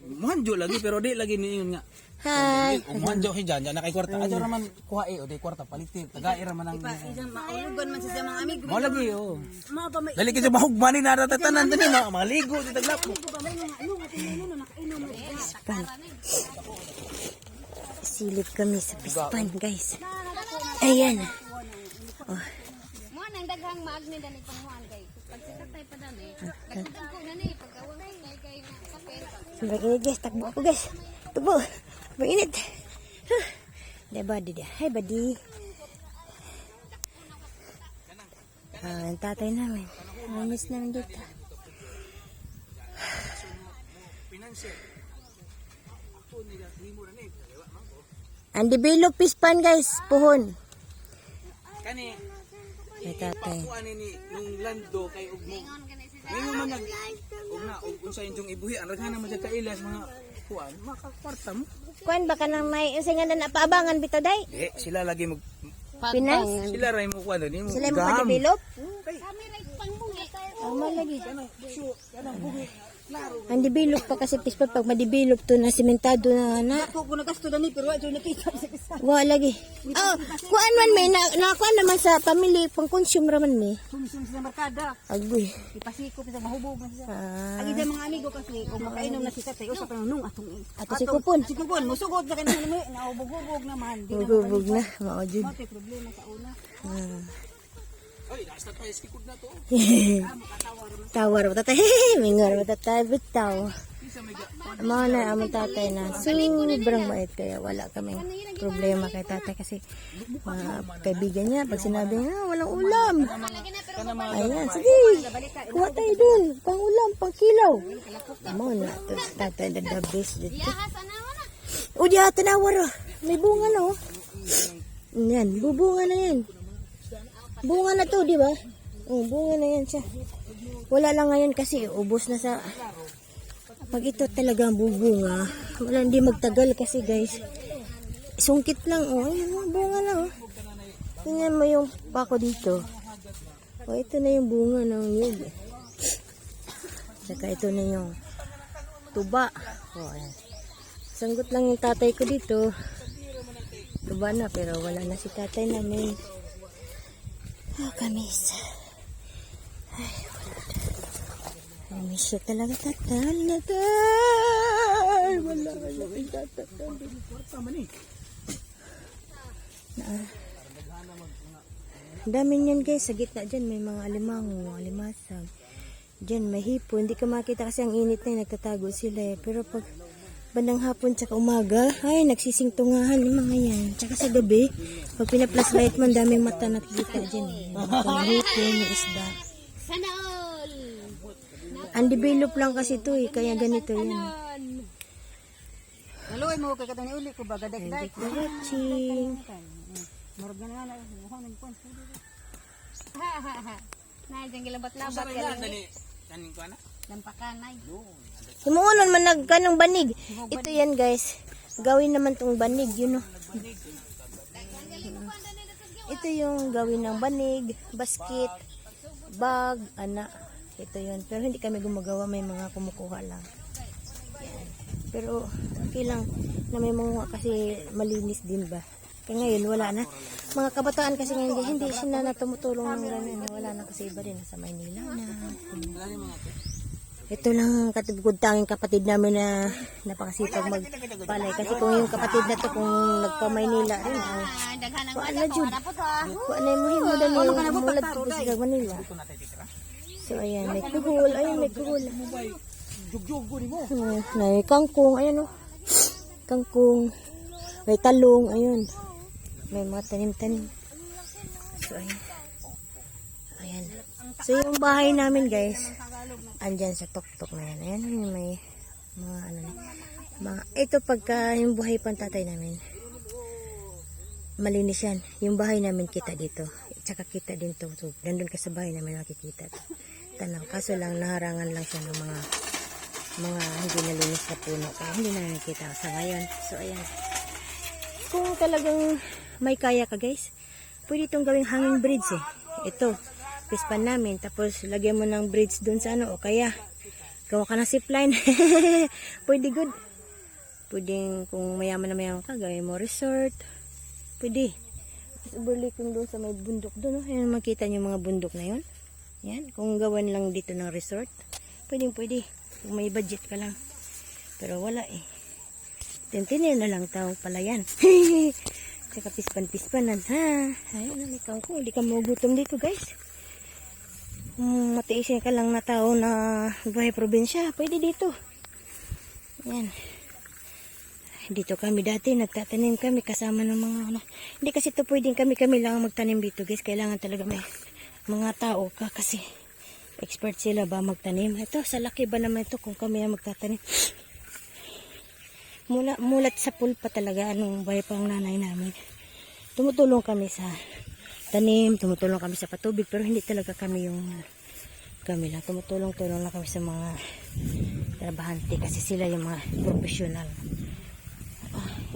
Manjo lagi pero di lagi niyon nga. Hi. Manjo hijan na kay kwarta. Ajo raman kuha o di kwarta palitin. Tagay ra man ang. Isang maulugan man sa mga amigo. Mo lagi oh. Mga pa may Dali kasi mahugmanin na natatanan din no. Maligo di taglap. Pispan. Silip kami sa pispan, guys. Ayan. Oh. Mo nang daghang magni dani panghuan kay pag sitatay pa dani. Dagdag ko na ni pagkawang kay kapel. Sobrang init, guys. Takbo ako, guys. Takbo. Sobrang init. Dia badi dia. Hai, badi. Ang tatay namin. Namiss namin dito. Ang develop pispan, guys. Puhon. Kani Ay, tatay. kuha ni nung lando kay ugmo. Ngayon man nag ugna ug unsa inyong ibuhi ang raghana man sa kailas mga kuan makakwarta mo. Kuan baka nang may usingan na napaabangan bito, day. Eh sila lagi mag Pinas. sila ray mo kuan ni mo. Sila mo pa-develop. Kami ray pangbuhi. Tama lagi. Ang develop pa kasi pispan pag ma-develop to na sementado na na. Ako ko nagasto dani pero wa jud nakita sa isa. Wa lagi. Oh, kuan man may na kuan naman sa family pang consume raman may. Sumsum sa markada. Agoy. Ipasiko sa mahubog na siya. Ah, Ang ida mga amigo kasi kung makainom na si tatay usa pa nung atong ato si kupon. Sikupon musugod na kanina ni naubog-ubog naman. Di na Bugubog na, mao jud. mate problema sa una. Ay nasta pa iskikod na to. Tawar mo tatay. Mingar mo tatay bitaw. Mga na among tatay na sobrang bait kaya wala kaming problema kay tatay kasi mga kaibigan niya pag sinabi niya walang ulam. Ayan, sige. Kuha tayo dun. Pang ulam, pang kilaw. Amo na. Tatay na the best dito. Yahas ana na. O di tanawar. May bunga na oh. Yan, bubunga na yan. Bunga na to, di ba? Bunga na yan siya. Wala lang ngayon kasi ubos na sa pag ito talaga ang bubunga. Wala hindi magtagal kasi guys. Sungkit lang oh. Ayan, bunga na oh. Tingnan mo yung pako dito. Oh, ito na yung bunga ng nyug. Saka ito na yung tuba. Oh, ayan. Sanggot lang yung tatay ko dito. Tuba na pero wala na si tatay namin. Ah, kamis. Ay, wala na. I miss siya talaga tatay. Tatay! Wala ka na yung tatay. Ang dami niyan guys. Sa gitna dyan may mga alimango, alimasag. Dyan may hipo. Hindi ka makita kasi ang init na yun. Nagtatago sila eh. Pero pag bandang hapon tsaka umaga, ay nagsisingtungahan yung mga yan. Tsaka sa gabi, pag pina-flashlight mo, daming mata nakikita dyan eh. Mga hipo, mga isda. Sana all. Undevelop lang kasi ito eh, kaya ganito yan. Naluoy mo kay katani uli ko ba gadak-dak. Thank you for watching. Murag na na mo nang pon. Na jang gilabat-labat Dali kanin ko ana. lampakanay. Humuunan man nagkanong banig. Ito yan guys. Gawin naman tong banig, yun know. Ito yung gawin ng banig, basket, bag, ana. Ito yun. Pero hindi kami gumagawa, may mga kumukuha lang. Yan. Pero okay lang na may mga kasi malinis din ba. Kaya ngayon wala na. Mga kabataan kasi ngayon hindi sila na tumutulong ng ganun. Wala na kasi iba rin nasa Maynila na. Ito lang katibugod tanging kapatid namin na napakasipag magpalay. Kasi kung yung kapatid na to kung nagpa-Maynila rin. Daghan ang Kuha na dyan. Kuha na yung muhimo dali yung mulad po sa Manila. So ayan, may kuhol. Ayan, may kuhol. May kangkong. Ayan o. Kangkong. May talong. Ayun. May mga tanim-tanim. So ayan. Ayan. So yung bahay namin guys, andyan sa tuktok na yan. Ayan, may mga ano na. Ito pagka yung buhay pang tatay namin, malinis yan. Yung bahay namin kita dito. Tsaka kita din to. So, nandun ka sa bahay namin makikita. Tanang. Kaso lang naharangan lang siya ng mga hindi nalinis na puno. Kaya hindi na nakikita sa ngayon. So ayan. Kung talagang may kaya ka guys, pwede itong gawing hanging bridge eh. Ito. Pispan namin. Tapos lagyan mo ng bridge dun sa ano. O kaya gawa ka ng zipline. Pwede good. Pwedeng kung mayaman na mayaman ka, gawin mo resort. Pwede. Overlooking doon sa may bundok doon. Oh. Ayan, makita niyo mga bundok na yun. Yan. Kung gawan lang dito ng resort, pwede. Kung may budget ka lang. Pero wala eh. Tintinir na lang tao pala yan. Saka pispan-pispanan. Ha? Ayun na, may kangkong. Hindi ka magugutom dito guys. Kung matiisin ka lang na tao na buhay probinsya, pwede dito. Yan. Dito kami dati, nagtatanim kami kasama ng mga ano. Hindi kasi ito pwedeng kami lang magtanim dito guys. Kailangan talaga may mga tao ka kasi expert sila ba magtanim. Ito, sa laki ba naman ito kung kami ang magtatanim. Mulat sa pulpa talaga anong buhay pang nanay namin. Tumutulong kami sa tanim, tumutulong kami sa patubig, pero hindi talaga kami lang. Tumutulong-tulong lang kami sa mga trabahante kasi sila yung mga professional.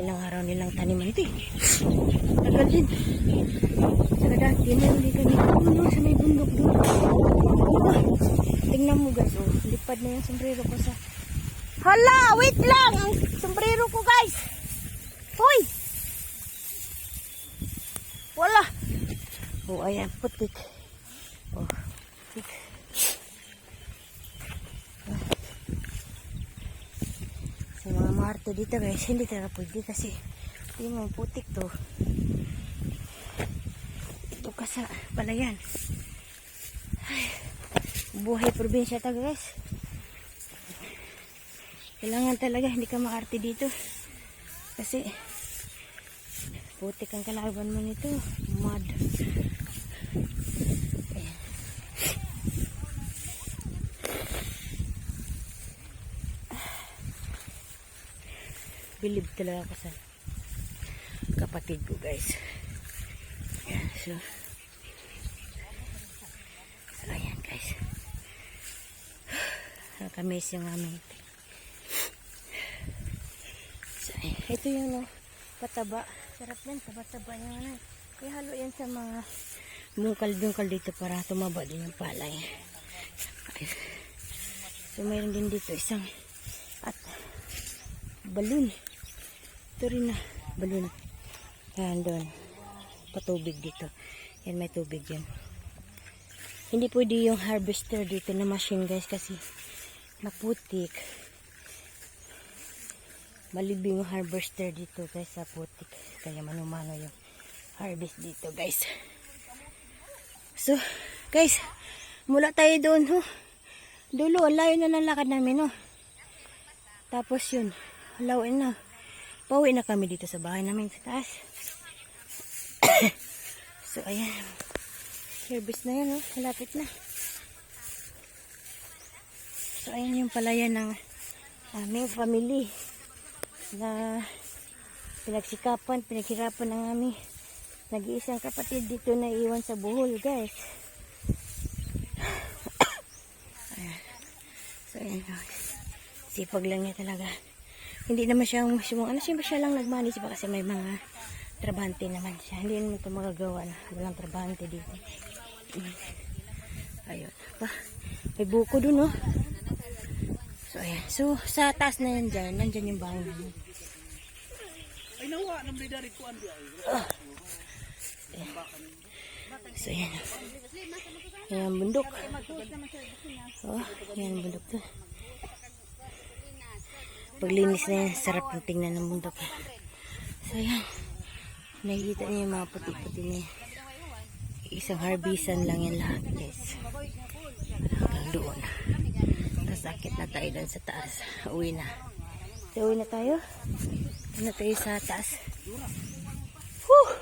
Ilang araw nilang taniman ito eh. Tagal din. Saka dati na hindi kami sa may bundok doon. Tingnan mo guys, oh, lipad na yung sombrero ko sa... Hala, wait lang! Ang sombrero ko guys! Hoy! Wala! Oh, ayan, putik. Oh, putik. Sa mga marte dito guys, hindi talaga pwede kasi yung mga putik to. Ito kasa palayan. Ay, buhay probinsya taga guys. Kailangan talaga hindi ka maarte dito. Kasi putik ang kalaban mo nito. Mud. Ayan. Believe talaga ako sa kapatid ko guys. Ayan, so ayan guys. Nakamiss yung aming so, ito yung no, pataba. Sarap yan, taba-taba yung ano. Kaya halo yan sa mga bungkal-bungkal dito para tumaba din yung palay. So mayroon din dito isang at balon. Ito rin na balon. Yan doon. Patubig dito. Yan may tubig yan. Hindi pwede yung harvester dito na machine guys kasi maputik. Malibing yung harvester dito guys sa putik. Kaya manumano yung harvest dito guys. So guys, mula tayo doon ho. Dulo, layo na ng lakad namin ho. Tapos yun, lawin na. Pauwi na kami dito sa bahay namin sa taas. So ayan. Harvest na yan ho. Malapit na. So ayan yung palayan ng aming family na pinaghirapan ng aming nag-iisang kapatid dito na iwan sa Bohol guys. Ayan. So ayan guys. Sipag lang niya talaga. Hindi naman siya siyempre siya lang nagmanage ba kasi may mga trabahante naman siya. Hindi naman ito magagawa na walang trabahante dito. Ayun. May buko dun oh. So ayan. So sa taas na yan dyan. Nandyan yung bahay namin. Ay nawa, nang dari ko andi ay. So ayan. Ayan bundok. Oh, ayan bundok to. Paglinis na yan, sarap yung tingnan ng bundok. So ayan. Nakikita niyo yung mga puti-puti niya. Isang harbisan lang yan lahat guys. Hanggang doon. Sakit na tayo doon sa taas. Uwi na. So, uwi na tayo. Uwi na tayo sa taas. Whew!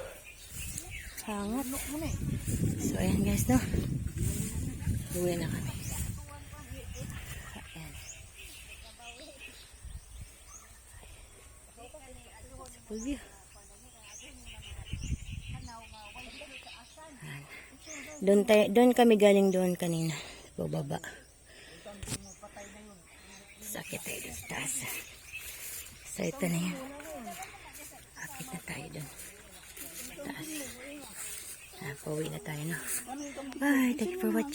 Hangat. So, ayan guys, no? Uwi na kami. Ayan. Sa full view. Doon kami galing doon kanina. Bababa. Sakit tayo dun sa taas. So ito na yan. Akit na tayo dun. Taas. Pauwi na tayo no. Bye. Thank you for watching.